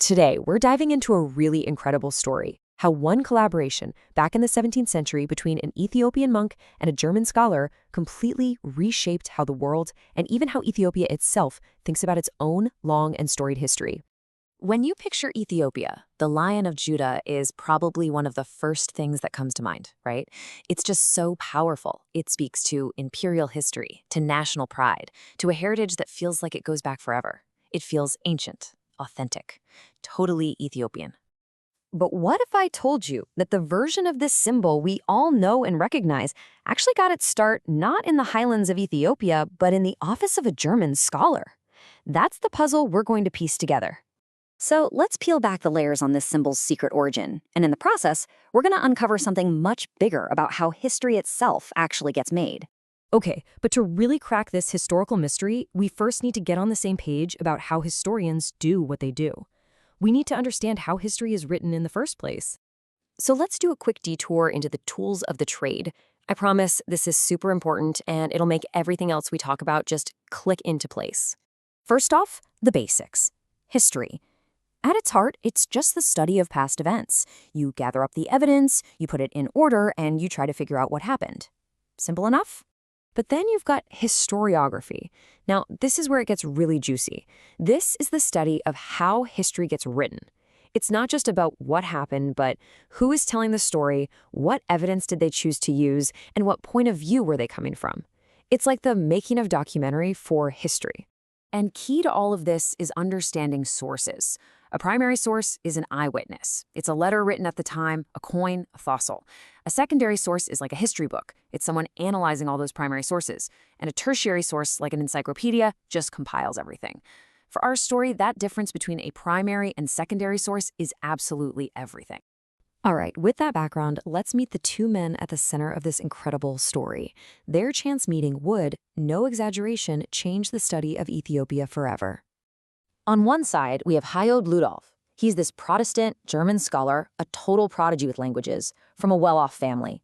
Today, we're diving into a really incredible story. How one collaboration back in the 17th century between an Ethiopian monk and a German scholar completely reshaped how the world and even how Ethiopia itself thinks about its own long and storied history. When you picture Ethiopia, the Lion of Judah is probably one of the first things that comes to mind, right? It's just so powerful. It speaks to imperial history, to national pride, to a heritage that feels like it goes back forever. It feels ancient, authentic, totally Ethiopian. But what if I told you that the version of this symbol we all know and recognize actually got its start not in the highlands of Ethiopia, but in the office of a German scholar? That's the puzzle we're going to piece together. So let's peel back the layers on this symbol's secret origin, and in the process, we're going to uncover something much bigger about how history itself actually gets made. Okay, but to really crack this historical mystery, we first need to get on the same page about how historians do what they do. We need to understand how history is written in the first place. So let's do a quick detour into the tools of the trade. I promise this is super important and it'll make everything else we talk about just click into place. First off, the basics. History. At its heart, it's just the study of past events. You gather up the evidence, you put it in order, and you try to figure out what happened. Simple enough? But then you've got historiography. Now, this is where it gets really juicy. This is the study of how history gets written. It's not just about what happened, but who is telling the story, what evidence did they choose to use, and what point of view were they coming from. It's like the making of documentary for history. And key to all of this is understanding sources. A primary source is an eyewitness. It's a letter written at the time, a coin, a fossil. A secondary source is like a history book. It's someone analyzing all those primary sources. And a tertiary source, like an encyclopedia, just compiles everything. For our story, that difference between a primary and secondary source is absolutely everything. All right, with that background, let's meet the two men at the center of this incredible story. Their chance meeting would, no exaggeration, change the study of Ethiopia forever. On one side, we have Hayod Ludolf. He's this Protestant German scholar, a total prodigy with languages, from a well-off family.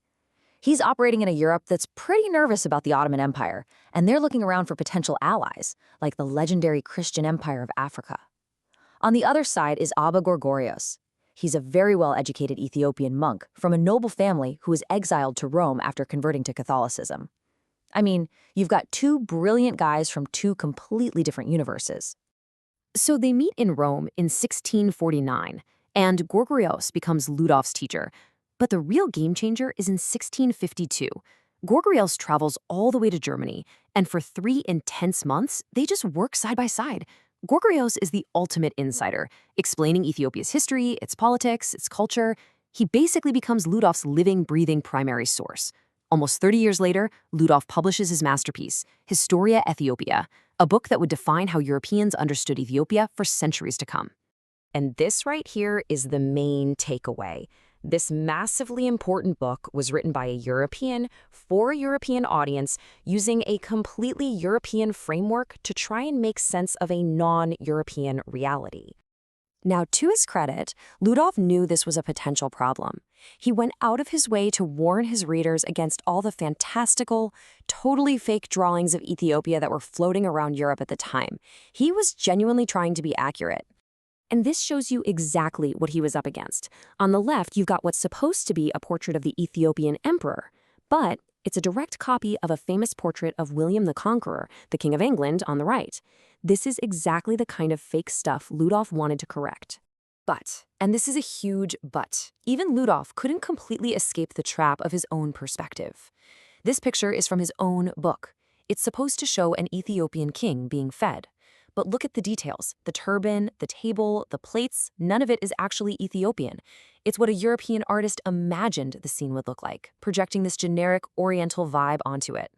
He's operating in a Europe that's pretty nervous about the Ottoman Empire, and they're looking around for potential allies, like the legendary Christian Empire of Africa. On the other side is Abba Gorgorios. He's a very well-educated Ethiopian monk from a noble family who was exiled to Rome after converting to Catholicism. I mean, you've got two brilliant guys from two completely different universes. So they meet in Rome in 1649, and Gorgorios becomes Ludolf's teacher. But the real game changer is in 1652. Gorgorios travels all the way to Germany, and for 3 intense months, they just work side by side. Gorgorios is the ultimate insider, explaining Ethiopia's history, its politics, its culture. He basically becomes Ludolf's living, breathing primary source. Almost 30 years later, Ludolf publishes his masterpiece, Historia Ethiopia, a book that would define how Europeans understood Ethiopia for centuries to come. And this right here is the main takeaway. This massively important book was written by a European for a European audience using a completely European framework to try and make sense of a non-European reality. Now, to his credit, Ludolf knew this was a potential problem. He went out of his way to warn his readers against all the fantastical, totally fake drawings of Ethiopia that were floating around Europe at the time. He was genuinely trying to be accurate. And this shows you exactly what he was up against. On the left, you've got what's supposed to be a portrait of the Ethiopian emperor, but it's a direct copy of a famous portrait of William the Conqueror, the King of England, on the right. This is exactly the kind of fake stuff Ludolf wanted to correct. But, and this is a huge but, even Ludolf couldn't completely escape the trap of his own perspective. This picture is from his own book. It's supposed to show an Ethiopian king being fed. But look at the details. The turban, the table, the plates, none of it is actually Ethiopian. It's what a European artist imagined the scene would look like, projecting this generic Oriental vibe onto it.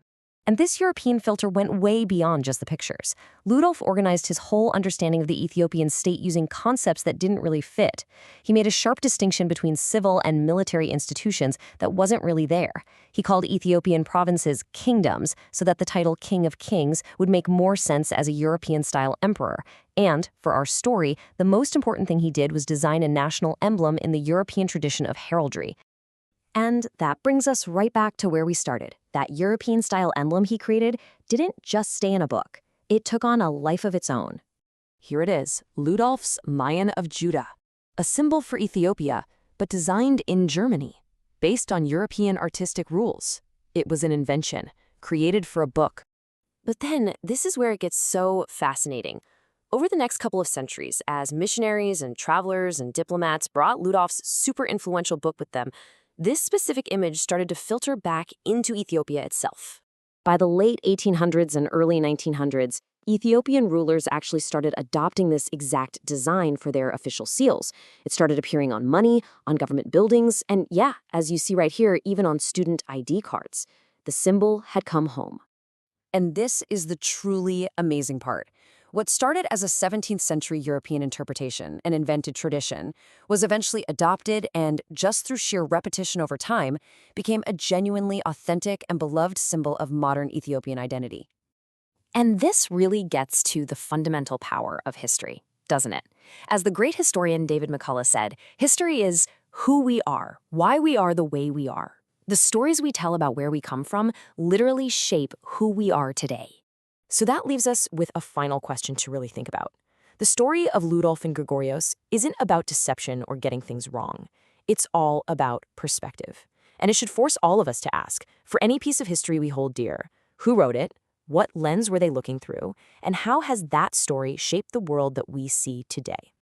And this European filter went way beyond just the pictures. Ludolf organized his whole understanding of the Ethiopian state using concepts that didn't really fit. He made a sharp distinction between civil and military institutions that wasn't really there. He called Ethiopian provinces kingdoms so that the title King of Kings would make more sense as a European-style emperor. And, for our story, the most important thing he did was design a national emblem in the European tradition of heraldry. And that brings us right back to where we started. That European-style emblem he created didn't just stay in a book. It took on a life of its own. Here it is, Ludolf's Mayan of Judah, a symbol for Ethiopia, but designed in Germany, based on European artistic rules. It was an invention, created for a book. But then, this is where it gets so fascinating. Over the next couple of centuries, as missionaries and travelers and diplomats brought Ludolf's super influential book with them, this specific image started to filter back into Ethiopia itself. By the late 1800s and early 1900s, Ethiopian rulers actually started adopting this exact design for their official seals. It started appearing on money, on government buildings, and yeah, as you see right here, even on student ID cards. The symbol had come home. And this is the truly amazing part. What started as a 17th century European interpretation, an invented tradition, was eventually adopted and, just through sheer repetition over time, became a genuinely authentic and beloved symbol of modern Ethiopian identity. And this really gets to the fundamental power of history, doesn't it? As the great historian David McCullough said, history is who we are, why we are the way we are. The stories we tell about where we come from literally shape who we are today. So that leaves us with a final question to really think about. The story of Ludolf and Gregorios isn't about deception or getting things wrong. It's all about perspective. And it should force all of us to ask, for any piece of history we hold dear, who wrote it, what lens were they looking through, and how has that story shaped the world that we see today?